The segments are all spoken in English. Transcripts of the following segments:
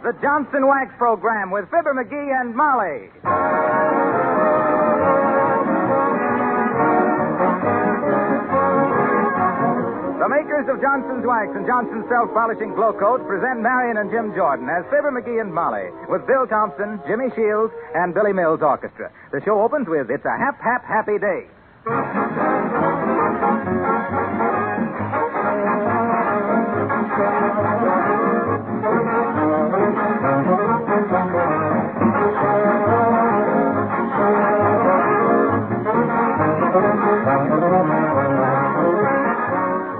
the Johnson Wax Program with Fibber McGee and Molly. The makers of Johnson's Wax and Johnson's Self-Polishing Glow Coat present Marian and Jim Jordan as Fibber McGee and Molly with Bill Thompson, Jimmy Shields, and Billy Mills Orchestra. The show opens with It's a Happy Day.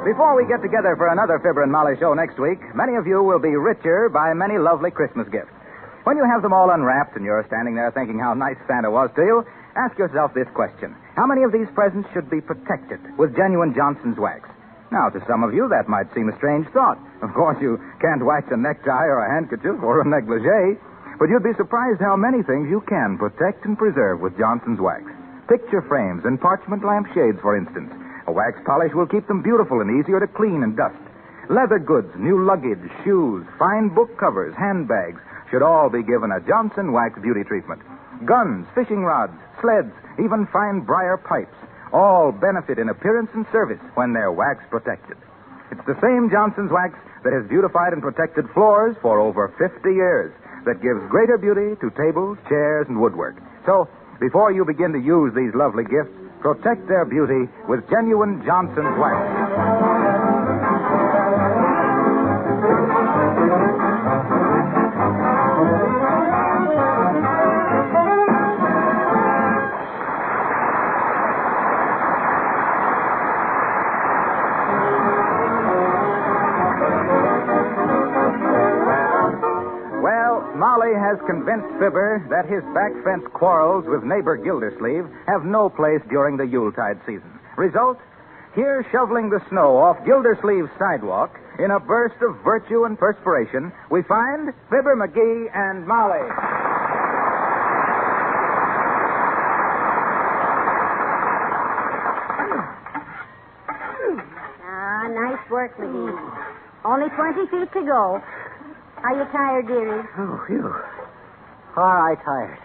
Before we get together for another Fibber and Molly show next week, many of you will be richer by many lovely Christmas gifts. When you have them all unwrapped and you're standing there thinking how nice Santa was to you, ask yourself this question. How many of these presents should be protected with genuine Johnson's Wax? Now, to some of you, that might seem a strange thought. Of course, you can't wax a necktie or a handkerchief or a negligee, but you'd be surprised how many things you can protect and preserve with Johnson's Wax. Picture frames and parchment lampshades, for instance. A wax polish will keep them beautiful and easier to clean and dust. Leather goods, new luggage, shoes, fine book covers, handbags should all be given a Johnson Wax beauty treatment. Guns, fishing rods, sleds, even fine briar pipes all benefit in appearance and service when they're wax protected. It's the same Johnson's Wax that has beautified and protected floors for over 50 years that gives greater beauty to tables, chairs, and woodwork. So, before you begin to use these lovely gifts, protect their beauty with genuine Johnson's Wax. Molly has convinced Fibber that his back fence quarrels with neighbor Gildersleeve have no place during the Yuletide season. Result? Here shoveling the snow off Gildersleeve's sidewalk in a burst of virtue and perspiration, we find Fibber McGee and Molly. Nice work, McGee. Only 20 feet to go. Are you tired, dearie? Oh, phew. Are I tired?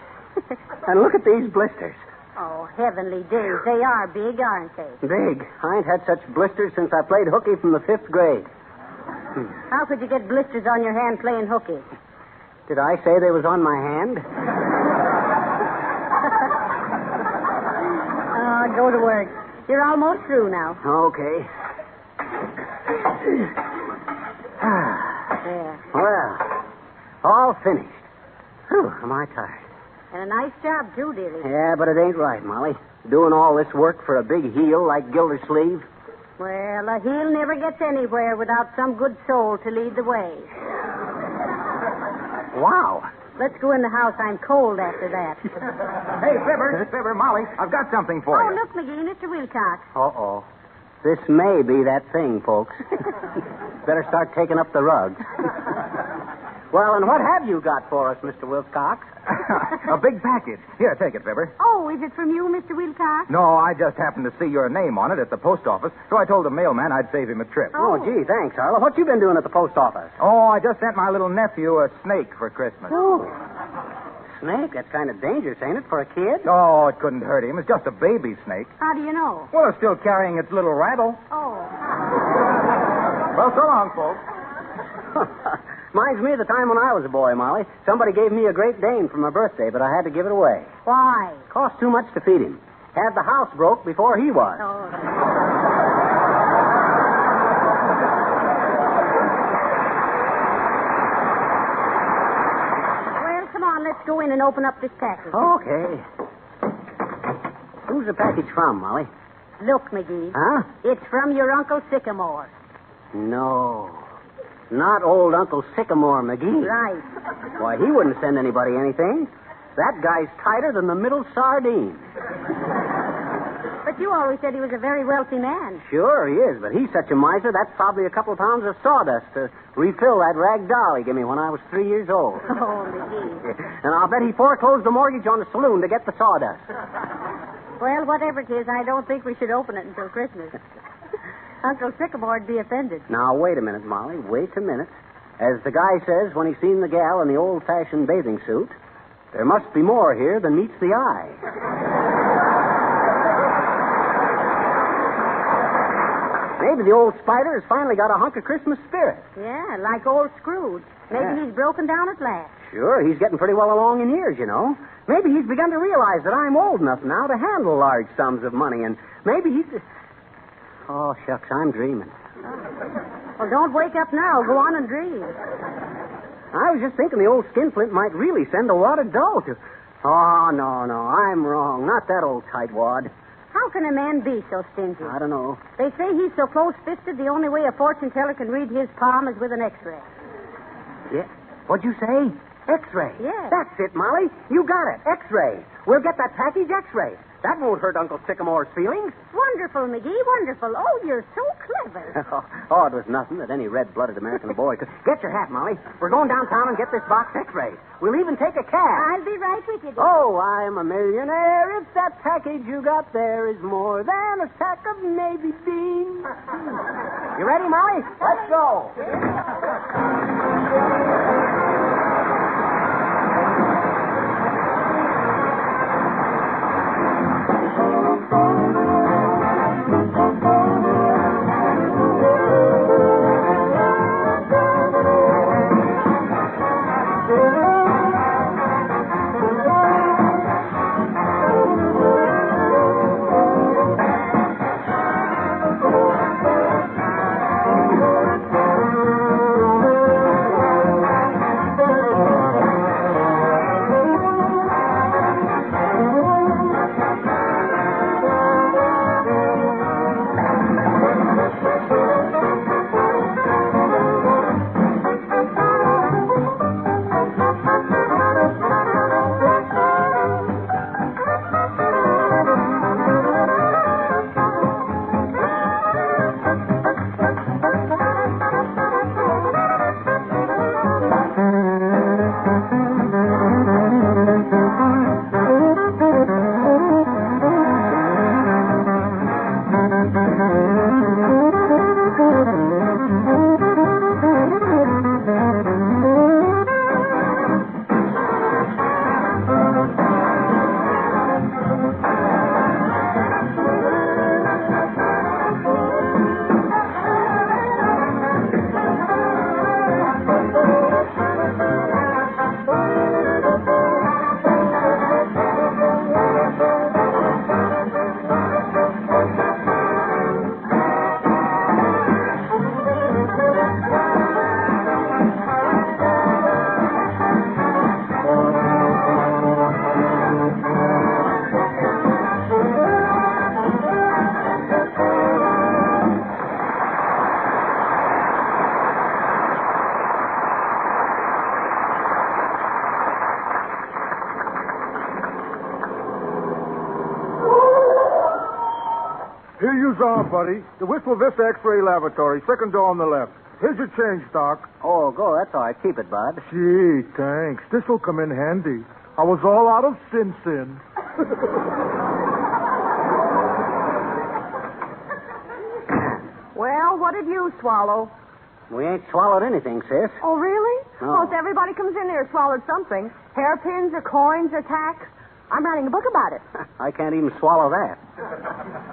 And look at these blisters. Oh, heavenly days. They are big, aren't they? Big. I ain't had such blisters since I played hooky from the 5th grade. How could you get blisters on your hand playing hooky? Did I say they was on my hand? Go to work. You're almost through now. Okay. There. Well, all finished. Whew, am I tired. And a nice job, too, dearie. Yeah, but it ain't right, Molly. Doing all this work for a big heel like Gildersleeve. Well, a heel never gets anywhere without some good soul to lead the way. Wow. Let's go in the house. I'm cold after that. Hey, Fibber, Molly, I've got something for you. Oh, look, McGee, Mr. Wilcox. Uh-oh. This may be that thing, folks. Better start taking up the rug. Well, and what have you got for us, Mr. Wilcox? A big package. Here, take it, Fibber. Oh, is it from you, Mr. Wilcox? No, I just happened to see your name on it at the post office, so I told the mailman I'd save him a trip. Oh, gee, thanks, Arlo. What you been doing at the post office? Oh, I just sent my little nephew a snake for Christmas. Oh. Snake? That's kind of dangerous, ain't it, for a kid? Oh, it couldn't hurt him. It's just a baby snake. How do you know? Well, it's still carrying its little rattle. Oh. Well, so long, folks. Reminds me of the time when I was a boy, Molly. Somebody gave me a Great Dane for my birthday, but I had to give it away. Why? Cost too much to feed him. Had the house broke before he was. Oh. Well, come on, let's go in and open up this package. Okay. Who's the package from, Molly? Look, McGee. Huh? It's from your Uncle Sycamore. No. Not old Uncle Sycamore McGee. Right. Why, he wouldn't send anybody anything. That guy's tighter than the middle sardine. But you always said he was a very wealthy man. Sure, he is, but he's such a miser, that's probably a couple of pounds of sawdust to refill that rag doll he gave me when I was 3 years old. Oh, McGee. And I'll bet he foreclosed the mortgage on the saloon to get the sawdust. Well, whatever it is, I don't think we should open it until Christmas. Uncle Sycamore'd be offended. Now, wait a minute, Molly. Wait a minute. As the guy says when he's seen the gal in the old-fashioned bathing suit, there must be more here than meets the eye. Maybe the old spider has finally got a hunk of Christmas spirit. Yeah, like old Scrooge. Maybe he's broken down at last. Sure, he's getting pretty well along in years, you know. Maybe he's begun to realize that I'm old enough now to handle large sums of money, and maybe he's... Oh, shucks, I'm dreaming. Well, don't wake up now. Go on and dream. I was just thinking the old skinflint might really send a wad of dough to... Oh, no, I'm wrong. Not that old tightwad. How can a man be so stingy? I don't know. They say he's so close-fisted, the only way a fortune teller can read his palm is with an X-ray. Yeah. What'd you say? X-ray. Yes. That's it, Molly. You got it. X-ray. We'll get that package X-ray. That won't hurt Uncle Sycamore's feelings. Wonderful, McGee, wonderful. Oh, you're so clever. Oh, it was nothing that any red-blooded American boy could... Get your hat, Molly. We're going downtown and get this box X-rayed. We'll even take a cab. I'll be right with you, dear. Oh, I'm a millionaire if that package you got there is more than a sack of navy beans. You ready, Molly? Let's go. Here you are, buddy. The Wistful Vista X-ray Laboratory, second door on the left. Here's your change, Doc. Oh, go. That's all right. Keep it, Bud. Gee, thanks. This'll come in handy. I was all out of sin. Well, what did you swallow? We ain't swallowed anything, sis. Oh, really? No. Most everybody comes in here swallowed something. Hairpins or coins or tacks. I'm writing a book about it. I can't even swallow that.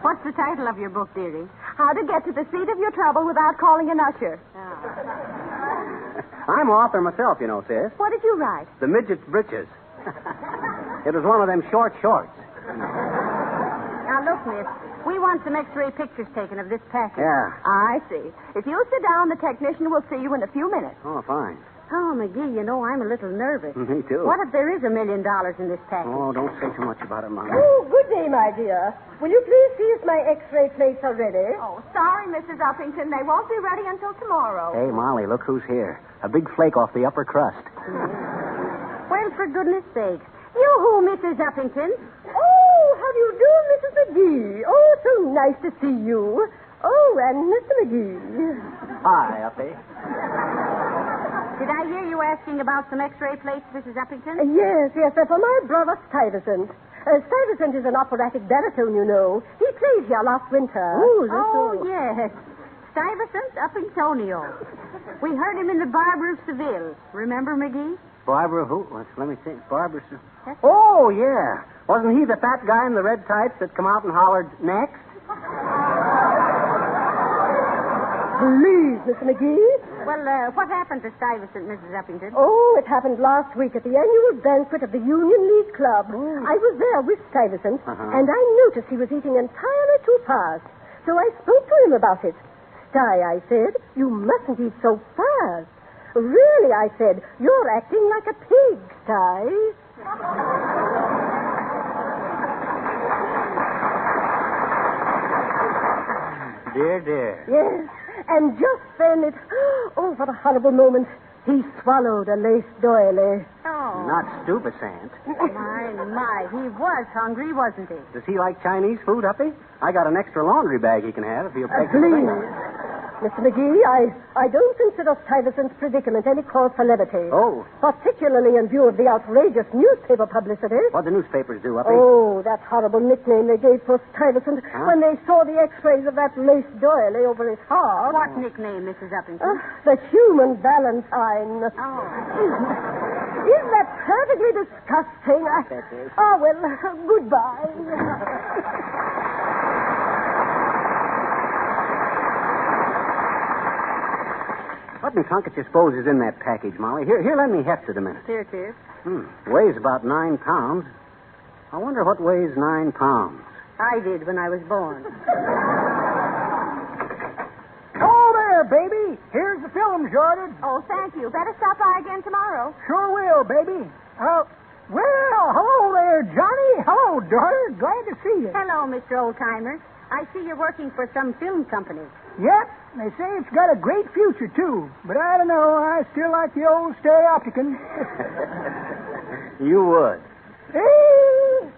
What's the title of your book, dearie? How to Get to the Seat of Your Trouble Without Calling an Usher. I'm author myself, you know, sis. What did you write? The Midget's Britches. It was one of them short shorts. Now, look, miss. We want some X-ray pictures taken of this package. Yeah. I see. If you sit down, the technician will see you in a few minutes. Oh, fine. Oh, McGee, you know, I'm a little nervous. Me too. What if there is $1 million in this package? Oh, don't say too much about it, Mom. Oh, good day, my dear. Will you please see if my X-ray plates are ready? Oh, sorry, Mrs. Uppington. They won't be ready until tomorrow. Hey, Molly, look who's here. A big flake off the upper crust. Well, for goodness sakes. You-hoo, Mrs. Uppington. Oh, how do you do, Mrs. McGee? Oh, so nice to see you. Oh, and Mr. McGee. Hi, Uppy. Did I hear you asking about some X-ray plates, Mrs. Uppington? Yes, they're for my brother Stuyvesant. Stuyvesant is an operatic baritone, you know. He played here last winter. Oh, yes. Stuyvesant up in Tonio. We heard him in the Barber of Seville. Remember, McGee? Barbara who? Let me think. Oh, yeah. Wasn't he the fat guy in the red tights that come out and hollered, next? Please, Mr. McGee. Well, what happened to Stuyvesant, Mrs. Uppington? Oh, it happened last week at the annual banquet of the Union League Club. I was there with Stuyvesant, and I noticed he was eating entirely too fast. So I spoke to him about it. Sty, I said, you mustn't eat so fast. Really, I said, you're acting like a pig, Sty. Dear. Yes, and just then it... Oh, what a horrible moment. He swallowed a lace doily. Oh. Not stupefacient. My. He was hungry, wasn't he? Does he like Chinese food, Uppy? I got an extra laundry bag he can have if he'll take the Please. thing. Mr. McGee, I don't consider Stuyvesant's predicament any cause for levity. Oh. Particularly in view of the outrageous newspaper publicity. What'd the newspapers do, Uppy? Oh, that horrible nickname they gave for Stuyvesant when they saw the x-rays of that lace doily over his heart. What nickname, Mrs. Uppington? The human Valentine. Oh. Isn't that perfectly disgusting? That is. Oh, well, goodbye. What in trunk you suppose is in that package, Molly? Here, let me heft it a minute. Here it is. Weighs about 9 pounds. I wonder what weighs 9 pounds. I did when I was born. Oh, there, baby. Here's the film, Jordan. Oh, thank you. Better stop by again tomorrow. Sure will, baby. Well, hello there, Johnny. Hello, daughter. Glad to see you. Hello, Mr. Oldtimer. I see you're working for some film company. Yep, they say it's got a great future, too. But I don't know. I still like the old stereopticon. You would. Hey!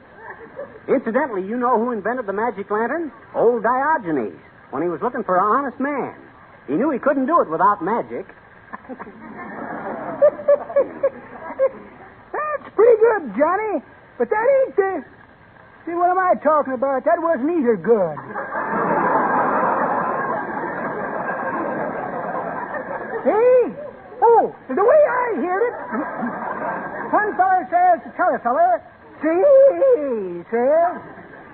Incidentally, you know who invented the magic lantern? Old Diogenes, when he was looking for an honest man. He knew he couldn't do it without magic. That's pretty good, Johnny. But that ain't the... See, what am I talking about? That wasn't either good. See? Oh, the way I hear it, one feller says to t'other feller, see, says,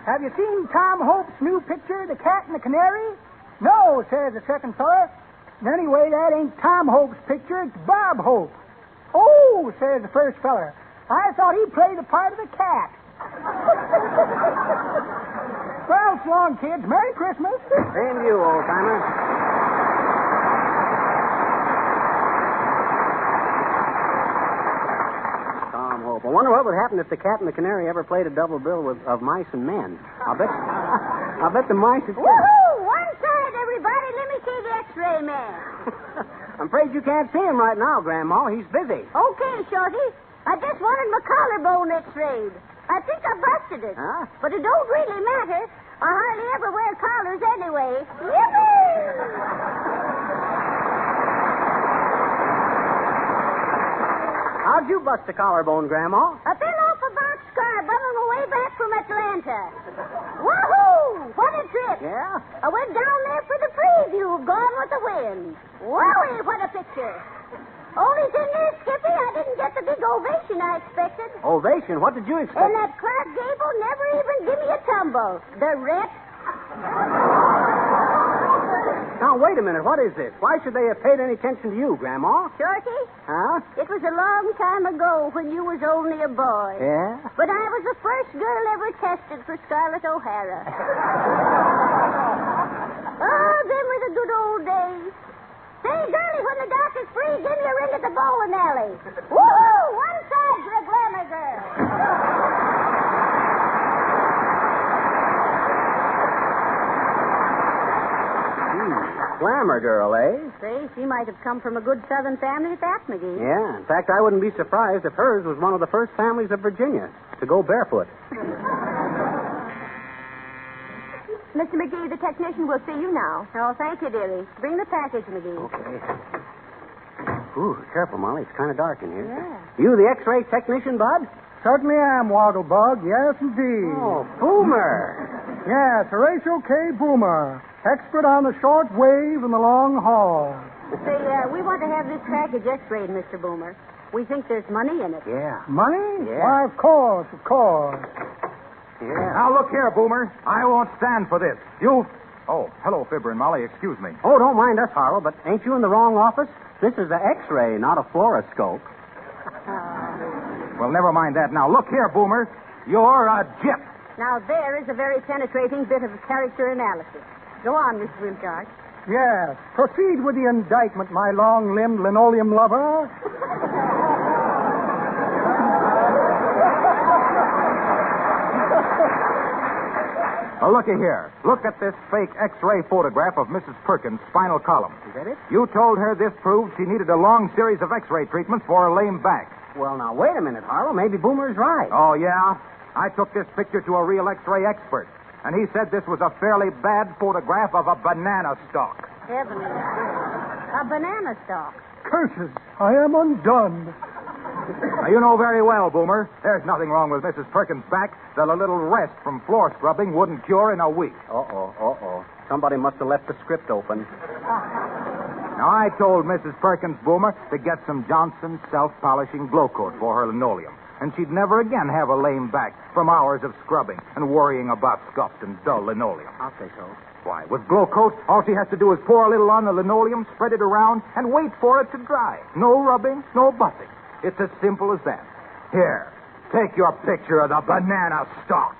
have you seen Tom Hope's new picture, The Cat and the Canary? No, says the second feller. Anyway, that ain't Tom Hope's picture, it's Bob Hope. Oh, says the first feller. I thought he played the part of the cat. Well, so long, kids. Merry Christmas. Same to you, old-timer. Tom Hope. I wonder what would happen if the Cat and the Canary ever played a double bill of mice and men. I'll bet the mice would... Woohoo! One side, everybody. Let me see the x-ray man. I'm afraid you can't see him right now, Grandma. He's busy. Okay, Shorty. I just wanted my collarbone x-rayed. I think I busted it. Huh? But it don't really matter. I hardly ever wear collars anyway. Yippee! How'd you bust a collarbone, Grandma? I fell off a boxcar bumming my way back from Atlanta. Woohoo! What a trip. Yeah? I went down there for the preview of Gone with the Wind. Wowee, what a picture. Only thing is, Skippy, I didn't get the big ovation I expected. Ovation? What did you expect? And that Clark Gable never even give me a tumble. The rep. Now, wait a minute. What is this? Why should they have paid any attention to you, Grandma? Shorty, Huh? it was a long time ago when you was only a boy. Yeah? But I was the first girl ever tested for Scarlett O'Hara. Oh, them were the good old days. Say, girlie, when the dock is free, give me a ring at the bowling alley. Woohoo! One side for a glamour girl. Glamour girl, eh? Say, she might have come from a good Southern family at that, McGee. Yeah. In fact, I wouldn't be surprised if hers was one of the first families of Virginia to go barefoot. Mr. McGee, the technician will see you now. Oh, thank you, dearie. Bring the package, McGee. Okay. Ooh, careful, Molly. It's kind of dark in here. Yeah. You the X-ray technician, Bud? Certainly am, Wogglebug. Yes, indeed. Oh, Boomer. Yes, Horatio K. Boomer, expert on the short wave and the long haul. Say, we want to have this package x-rayed, Mr. Boomer. We think there's money in it. Yeah. Money? Yeah. Why, of course, of course. Yeah. Now, look here, Boomer. I won't stand for this. You... Oh, hello, Fibber and Molly. Excuse me. Oh, don't mind us, Harlow, but ain't you in the wrong office? This is the X-ray, not a fluoroscope. Well, never mind that now. Look here, Boomer. You're a gyp. Now, there is a very penetrating bit of character analysis. Go on, Mr. Wilcox. Yes. Proceed with the indictment, my long-limbed linoleum lover. Well, looky here. Look at this fake X-ray photograph of Mrs. Perkins' spinal column. Is that it? You told her this proved she needed a long series of X-ray treatments for a lame back. Well, now, wait a minute, Harlow. Maybe Boomer's right. Oh, yeah? I took this picture to a real X-ray expert, and he said this was a fairly bad photograph of a banana stalk. Heavenly. A banana stalk. Curses, I am undone. Now, you know very well, Boomer, there's nothing wrong with Mrs. Perkins' back that a little rest from floor scrubbing wouldn't cure in a week. Uh-oh. Somebody must have left the script open. Now, I told Mrs. Perkins, Boomer, to get some Johnson self-polishing glow coat for her linoleum, and she'd never again have a lame back from hours of scrubbing and worrying about scuffed and dull linoleum. I'll say so. Why, with glow coat, all she has to do is pour a little on the linoleum, spread it around, and wait for it to dry. No rubbing, no buffing. It's as simple as that. Here, take your picture of the banana stalk.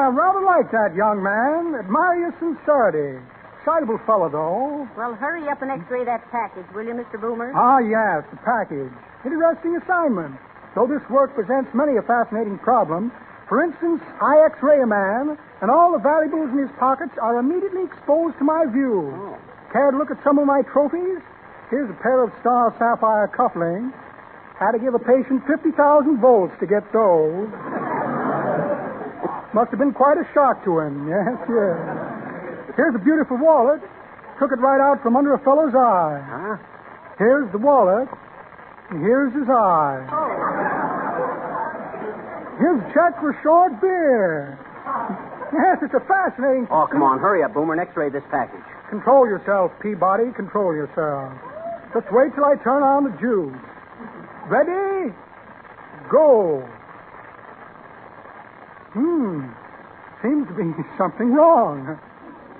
Rather like that, young man. Admire your sincerity. Excitable fellow, though. Well, hurry up and x-ray that package, will you, Mr. Boomer? Ah, yes, the package. Interesting assignment. Though this work presents many a fascinating problem. For instance, I x-ray a man, and all the valuables in his pockets are immediately exposed to my view. Oh. Care to look at some of my trophies? Here's a pair of star sapphire cufflinks. Had to give a patient 50,000 volts to get those. Must have been quite a shock to him. Yes. Here's a beautiful wallet. Took it right out from under a fellow's eye. Huh? Here's the wallet, and here's his eye. Here's a check for short beer. Yes, it's a fascinating... Oh, come on. Hurry up, Boomer, and x-ray this package. Control yourself, Peabody. Control yourself. Just wait till I turn on the juice. Ready? Go. Seems to be something wrong.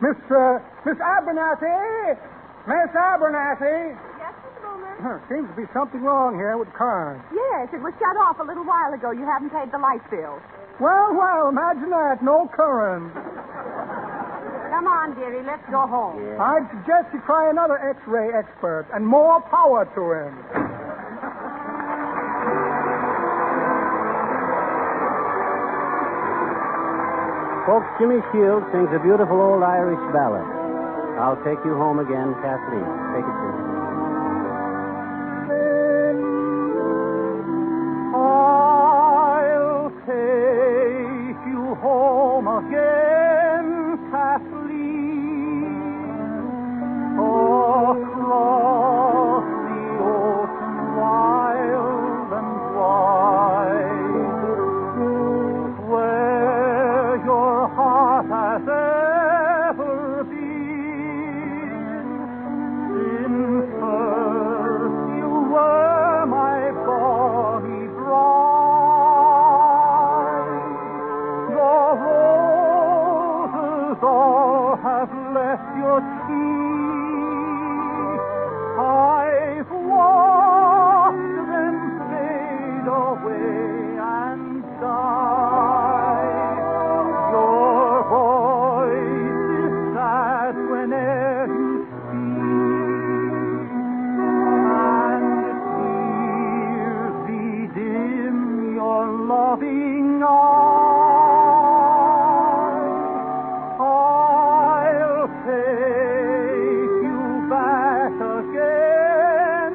Miss Abernathy? Miss Abernathy? Yes, Mr. Boomer? Seems to be something wrong here with the current. Yes, it was shut off a little while ago. You haven't paid the light bill. Well, imagine that. No current. Come on, dearie, let's go home. Yeah. I'd suggest you try another X-ray expert, and more power to him. Folks, Jimmy Shields sings a beautiful old Irish ballad. I'll Take You Home Again, Kathleen. Take it, Jimmy. I'll take you home again, Kathleen, across the ocean wild and wide, where your heart has ever been. Since first you were my bonny bride, the roses all have left your cheek. I've watched them fade away and die. Your voice is sad whene'er you speak, and tears bedim your loving eyes. I'll take you back again,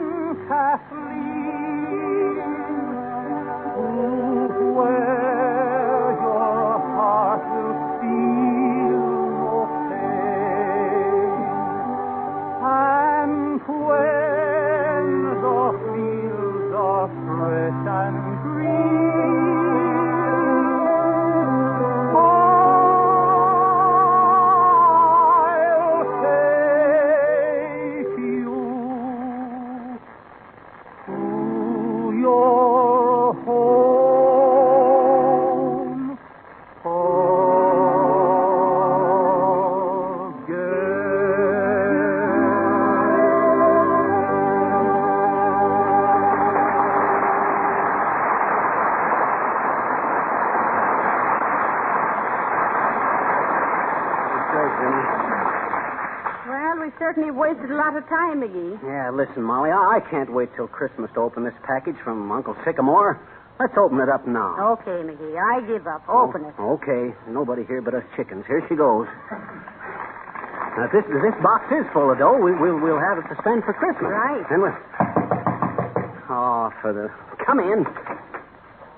Jimmy. Well, we certainly wasted a lot of time, McGee. Yeah, listen, Molly, I can't wait till Christmas to open this package from Uncle Sycamore. Let's open it up now. Okay, McGee, I give up. Open it. Okay. Nobody here but us chickens. Here she goes. Now, if this box is full of dough, we'll have it to spend for Christmas. Right. And we'll... Oh, for the... Come in.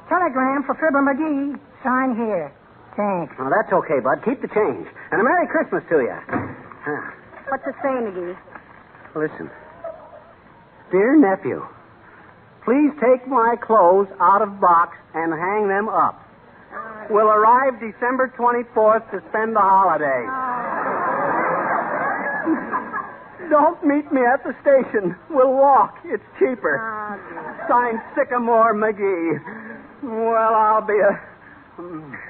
Telegram for Fibber McGee. Sign here. Thanks. Oh, that's okay, Bud. Keep the change. And a Merry Christmas to you. What's it say, McGee? Listen. Dear nephew, please take my clothes out of box and hang them up. We'll arrive December 24th to spend the holiday. Don't meet me at the station. We'll walk. It's cheaper. Signed Sycamore McGee. Well, I'll be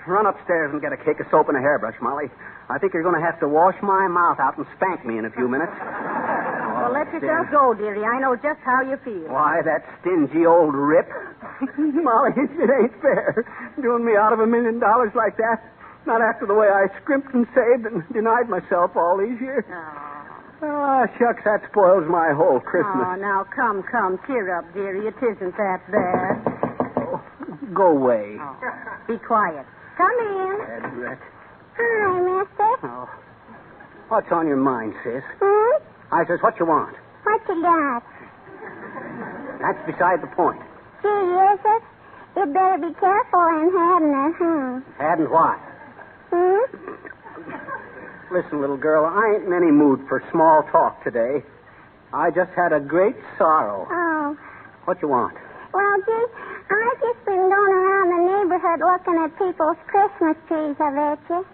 run upstairs and get a cake of soap and a hairbrush, Molly. I think you're going to have to wash my mouth out and spank me in a few minutes. Well, let yourself go, dearie. I know just how you feel. Why, that stingy old rip. Molly, it ain't fair. Doing me out of $1 million like that. Not after the way I scrimped and saved and denied myself all these years. Ah, shucks, that spoils my whole Christmas. Oh, now, come. Cheer up, dearie. It isn't that bad. Oh, go away. Oh, be quiet. Come in. Bad wreck. Hi, mister. Oh. What's on your mind, sis? Hmm? I says, what you want? What you got? That's beside the point. Gee, is it? You better be careful in having it, huh? Hadn't what? Hmm? Listen, little girl, I ain't in any mood for small talk today. I just had a great sorrow. Oh. What you want? Well, gee, I've just been going around the neighborhood looking at people's Christmas trees, I bet you.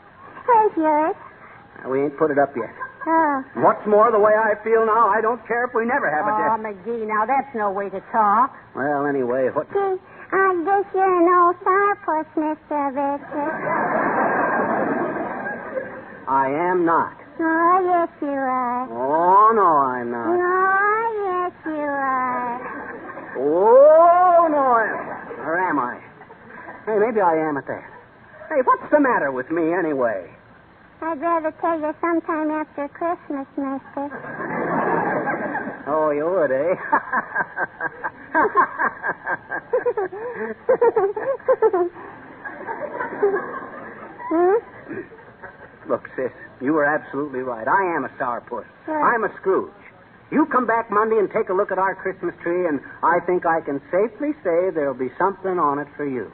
Where's yours? We ain't put it up yet. Oh. What's more, the way I feel now, I don't care if we never have a Oh, death. McGee, now that's no way to talk. Well, anyway, what... Gee, I guess you're an old sourpuss, mister, I bet you. I am not. Oh, yes, you are. Oh, no, I'm not. Oh, yes, you are. Oh, no, or am I? Hey, maybe I am at that. Hey, what's the matter with me, anyway? I'd rather tell you sometime after Christmas, mister. Oh, you would, eh? Hmm? Look, sis, you were absolutely right. I am a sourpuss. Sure. I'm a Scrooge. You come back Monday and take a look at our Christmas tree, and I think I can safely say there'll be something on it for you.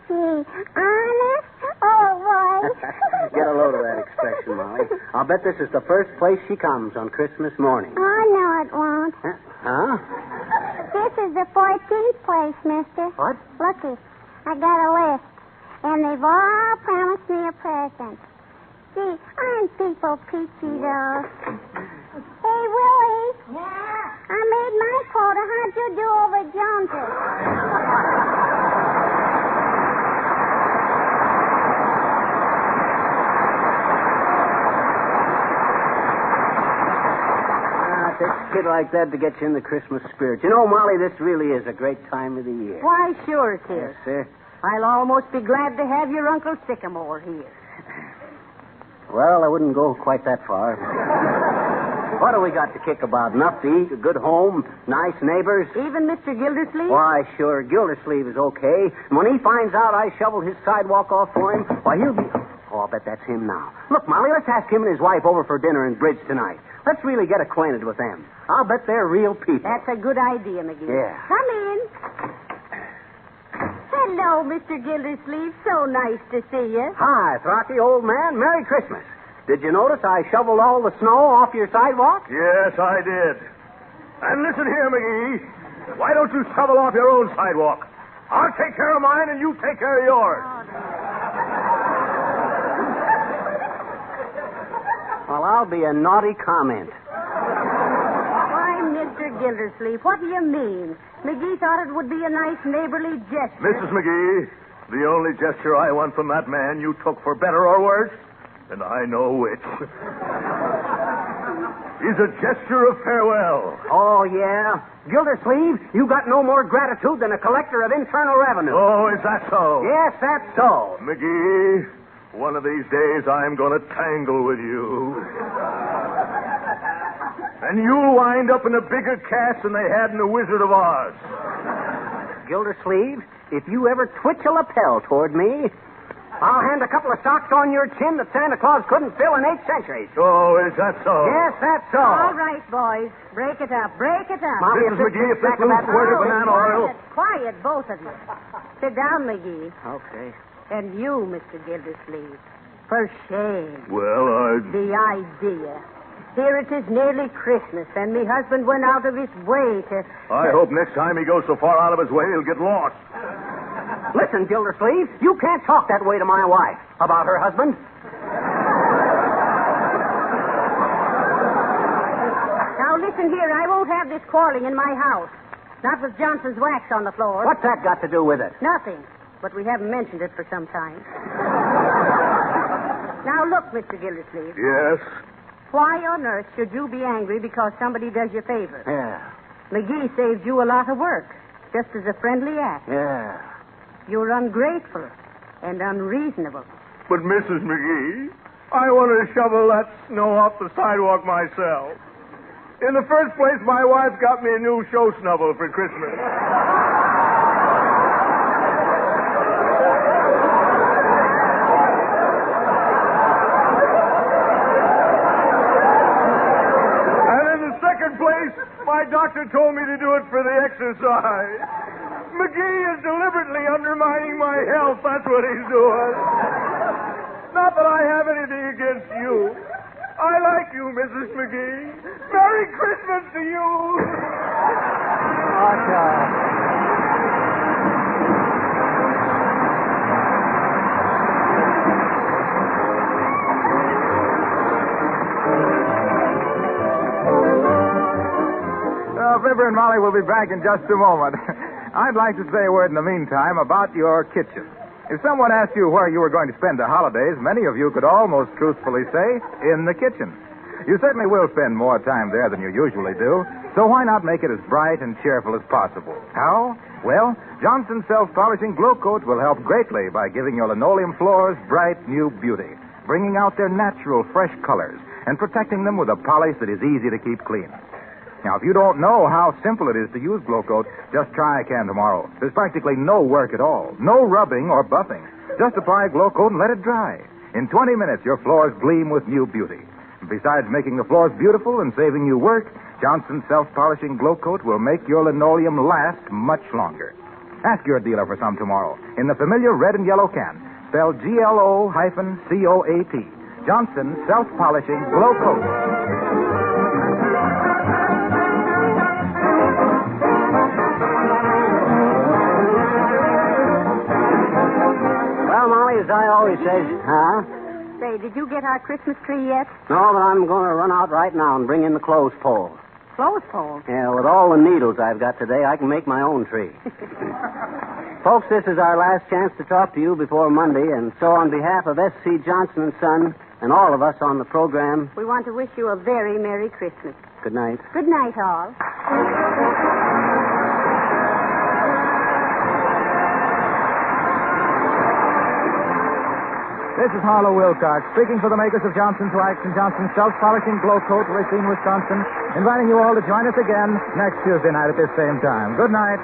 Gee, honest? Oh, boy. Get a load of that expression, Molly. I'll bet this is the first place she comes on Christmas morning. Oh, no, it won't. Huh? This is the 14th place, mister. What? Looky, I got a list, and they've all promised me a present. Gee, aren't people peachy, though? Hey, Willie. Yeah? I made my quota. How'd you do over Jones's? Takes a kid like that to get you in the Christmas spirit. You know, Molly, this really is a great time of the year. Why, sure it is. Yes, sir. I'll almost be glad to have your Uncle Sycamore here. Well, I wouldn't go quite that far. What do we got to kick about? Enough to eat, a good home, nice neighbors? Even Mr. Gildersleeve? Why, sure, Gildersleeve is okay. And when he finds out I shoveled his sidewalk off for him, why, he'll be... Oh, I'll bet that's him now. Look, Molly, let's ask him and his wife over for dinner and bridge tonight. Let's really get acquainted with them. I'll bet they're real people. That's a good idea, McGee. Yeah. Come in. Hello, Mr. Gildersleeve. So nice to see you. Hi, Throcky, old man. Merry Christmas. Did you notice I shoveled all the snow off your sidewalk? Yes, I did. And listen here, McGee. Why don't you shovel off your own sidewalk? I'll take care of mine and you take care of yours. Well, I'll be a naughty comment. Why, Mr. Gildersleeve, what do you mean? McGee thought it would be a nice neighborly gesture. Mrs. McGee, the only gesture I want from that man you took for better or worse, and I know which, is a gesture of farewell. Oh, yeah? Gildersleeve, you got no more gratitude than a collector of internal revenue. Oh, is that so? Yes, that's so. McGee, One of these days, I'm going to tangle with you. And you'll wind up in a bigger cast than they had in The Wizard of Oz. Gildersleeve, if you ever twitch a lapel toward me, I'll hand a couple of socks on your chin that Santa Claus couldn't fill in 8 centuries. Oh, is that so? Yes, that's so. All right, boys. Break it up. Break it up. Molly, Mrs. McGee, if this loose word of banana oil... Quiet, both of you. Sit down, McGee. Okay. And you, Mr. Gildersleeve. For shame. Well, The idea. Here it is nearly Christmas, and me husband went out of his way to... I hope next time he goes so far out of his way, he'll get lost. Listen, Gildersleeve, you can't talk that way to my wife about her husband. Now, listen here. I won't have this quarreling in my house. Not with Johnson's wax on the floor. What's that got to do with it? Nothing. But we haven't mentioned it for some time. Now, look, Mr. Gildersleeve. Yes? Why on earth should you be angry because somebody does you a favor? Yeah. McGee saved you a lot of work, just as a friendly act. Yeah. You're ungrateful and unreasonable. But, Mrs. McGee, I wanted to shovel that snow off the sidewalk myself. In the first place, my wife got me a new show snubble for Christmas. My doctor told me to do it for the exercise. McGee is deliberately undermining my health. That's what he's doing. Not that I have anything against you. I like you, Mrs. McGee. Merry Christmas to you. Fibber and Molly will be back in just a moment. I'd like to say a word in the meantime about your kitchen. If someone asked you where you were going to spend the holidays, many of you could almost truthfully say, in the kitchen. You certainly will spend more time there than you usually do, so why not make it as bright and cheerful as possible? How? Well, Johnson's self-polishing glow coat will help greatly by giving your linoleum floors bright new beauty, bringing out their natural fresh colors and protecting them with a polish that is easy to keep clean. Now, if you don't know how simple it is to use Glow Coat, just try a can tomorrow. There's practically no work at all. No rubbing or buffing. Just apply Glow Coat and let it dry. In 20 minutes, your floors gleam with new beauty. Besides making the floors beautiful and saving you work, Johnson's self-polishing Glow Coat will make your linoleum last much longer. Ask your dealer for some tomorrow in the familiar red and yellow can, spelled GLO-COAT. Johnson's self-polishing Glow Coat. As I always say, huh? Say, did you get our Christmas tree yet? No, but I'm going to run out right now and bring in the clothes pole. Clothes pole? Yeah, with all the needles I've got today, I can make my own tree. Folks, this is our last chance to talk to you before Monday, and so on behalf of S.C. Johnson & Son and all of us on the program, we want to wish you a very Merry Christmas. Good night. Good night, all. This is Harlow Wilcox, speaking for the makers of Johnson's Wax and Johnson's Self-Polishing Glow Coat, Racine, Wisconsin, inviting you all to join us again next Tuesday night at this same time. Good night.